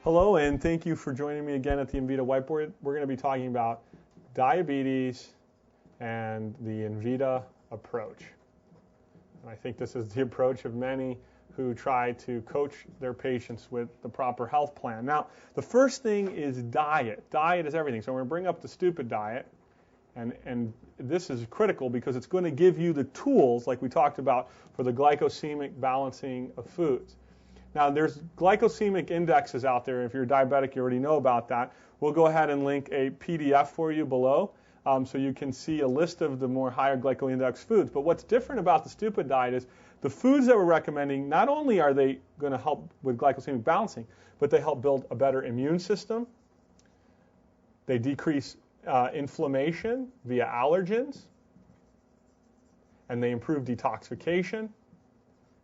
Hello, and thank you for joining me again at the Envita Whiteboard. We're going to be talking about diabetes and the Envita approach. And I think this is the approach of many who try to coach their patients with the proper health plan. Now, the first thing is diet. Diet is everything. So we're going to bring up the stupid diet. And this is critical because it's going to give you the tools, like we talked about, for the glycemic balancing of foods. Now, there's glycemic indexes out there. If you're diabetic, you already know about that. We'll go ahead and link a PDF for you below so you can see a list of the more higher glycoindex foods. But what's different about the stupid diet is the foods that we're recommending, not only are they going to help with glycemic balancing, but they help build a better immune system. They decrease inflammation via allergens, and they improve detoxification.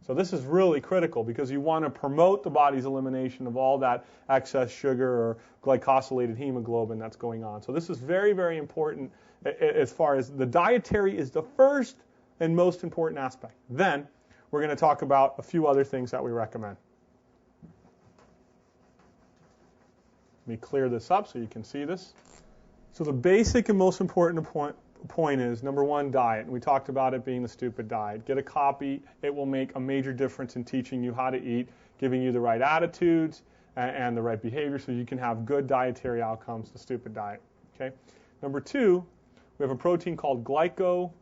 So this is really critical because you want to promote the body's elimination of all that excess sugar or glycosylated hemoglobin that's going on. So this is very, very important as far as the dietary is the first and most important aspect. Then we're going to talk about a few other things that we recommend. Let me clear this up so you can see this. So the basic and most important point is, number one, diet. And we talked about it being the stupid diet. Get a copy. It will make a major difference in teaching you how to eat, giving you the right attitudes and the right behavior so you can have good dietary outcomes, the stupid diet. Okay. Number two, we have a protein called glycobalance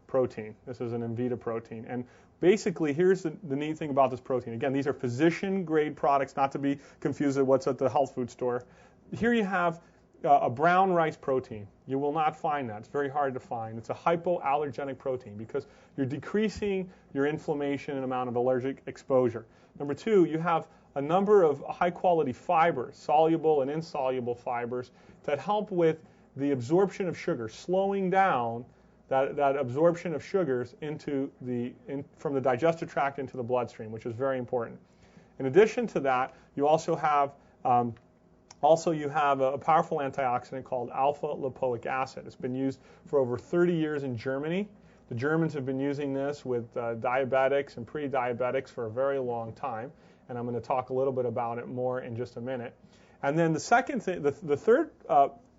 protein. This is an Envita protein. And basically, here's the neat thing about this protein. Again, these are physician-grade products, not to be confused with what's at the health food store. Here you have a brown rice protein. You will not find that. It's very hard to find. It's a hypoallergenic protein because you're decreasing your inflammation and amount of allergic exposure. Number two, you have a number of high-quality fibers, soluble and insoluble fibers, that help with the absorption of sugar, slowing down that absorption of sugars from the digestive tract into the bloodstream, which is very important. In addition to that, you also have a powerful antioxidant called alpha-lipoic acid. It's been used for over 30 years in Germany. The Germans have been using this with diabetics and pre-diabetics for a very long time, and I'm going to talk a little bit about it more in just a minute. And then the second thing, the third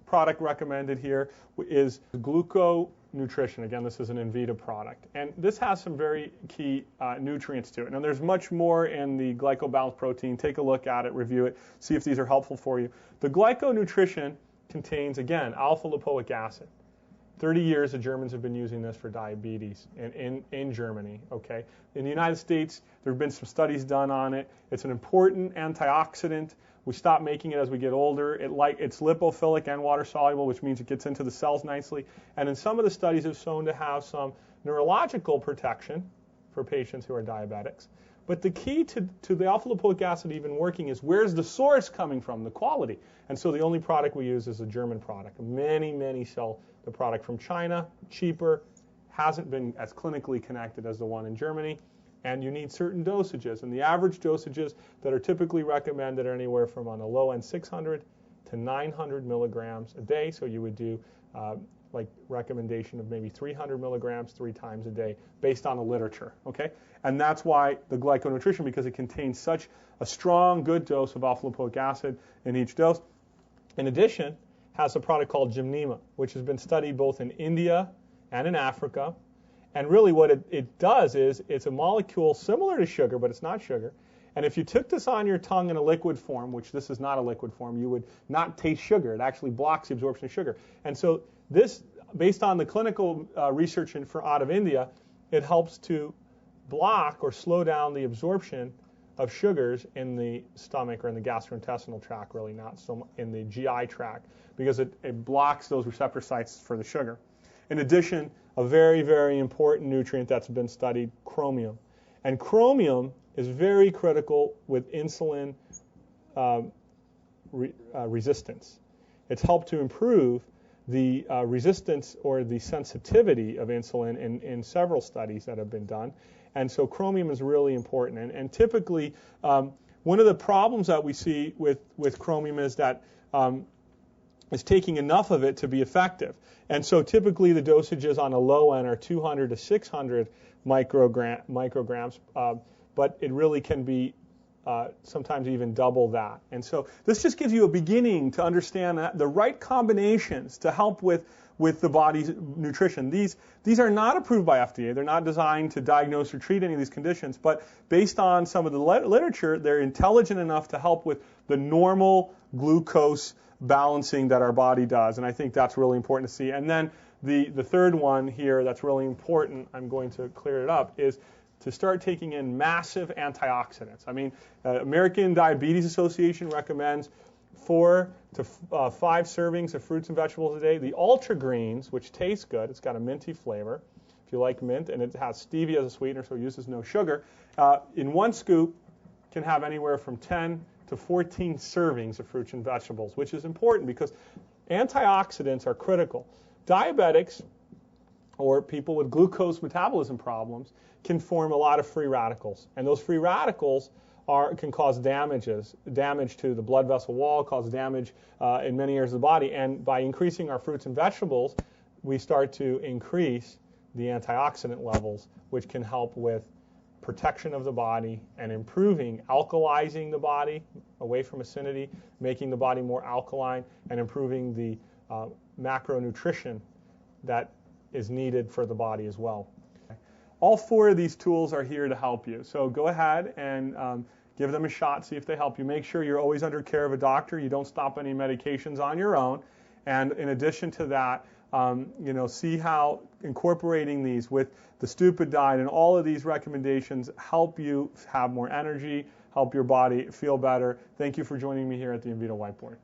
product recommended here is gluconutrition. Again, this is an Envita product. And this has some very key nutrients to it. Now, there's much more in the glycobalance protein. Take a look at it, review it, see if these are helpful for you. The glyconutrition contains, again, alpha-lipoic acid. 30 years the Germans have been using this for diabetes in Germany. Okay? In the United States, there have been some studies done on it. It's an important antioxidant. We stop making it as we get older. It's lipophilic and water soluble, which means it gets into the cells nicely. And in some of the studies, it's shown to have some neurological protection for patients who are diabetics. But the key to the alpha-lipoic acid even working is where's the source coming from, the quality. And so the only product we use is a German product. Many sell the product from China, cheaper, hasn't been as clinically connected as the one in Germany. And you need certain dosages. And the average dosages that are typically recommended are anywhere from on the low end 600 to 900 milligrams a day. So you would do like recommendation of maybe 300 milligrams 3 times a day based on the literature. Okay? And that's why the glyconutrition, because it contains such a strong, good dose of alpha-lipoic acid in each dose. In addition, has a product called Gymnema, which has been studied both in India and in Africa. And really what it does is it's a molecule similar to sugar, but it's not sugar. And if you took this on your tongue in a liquid form, which this is not a liquid form, you would not taste sugar. It actually blocks the absorption of sugar. And so this, based on the clinical research out of India, it helps to block or slow down the absorption of sugars in the stomach or in the gastrointestinal tract, really not so in the GI tract, because it blocks those receptor sites for the sugar. In addition, a very, very important nutrient that's been studied, chromium. And chromium is very critical with insulin resistance. It's helped to improve the resistance or the sensitivity of insulin in several studies that have been done. And so chromium is really important. And typically, one of the problems that we see with chromium is that is taking enough of it to be effective. And so typically the dosages on the low end are 200 to 600 micrograms, but it really can be sometimes even double that. And so this just gives you a beginning to understand the right combinations to help with the body's nutrition. These are not approved by FDA. They're not designed to diagnose or treat any of these conditions, but based on some of the literature, they're intelligent enough to help with the normal glucose balancing that our body does. And I think that's really important to see. And then the third one here that's really important, I'm going to clear it up, is to start taking in massive antioxidants. I mean, American Diabetes Association recommends 4 to 5 servings of fruits and vegetables a day. The Ultra Greens, which taste good, it's got a minty flavor, if you like mint, and it has stevia as a sweetener, so it uses no sugar. In one scoop, can have anywhere from 10 to 14 servings of fruits and vegetables, which is important because antioxidants are critical. Diabetics, or people with glucose metabolism problems, can form a lot of free radicals, and those free radicals can cause damage to the blood vessel wall, cause damage in many areas of the body. And by increasing our fruits and vegetables, we start to increase the antioxidant levels, which can help with protection of the body and improving, alkalizing the body away from acidity, making the body more alkaline, and improving the macronutrition that is needed for the body as well. All 4 of these tools are here to help you. So go ahead and give them a shot, see if they help you. Make sure you're always under care of a doctor. You don't stop any medications on your own. And in addition to that, see how incorporating these with the stupid diet and all of these recommendations help you have more energy, help your body feel better. Thank you for joining me here at the Envita Whiteboard.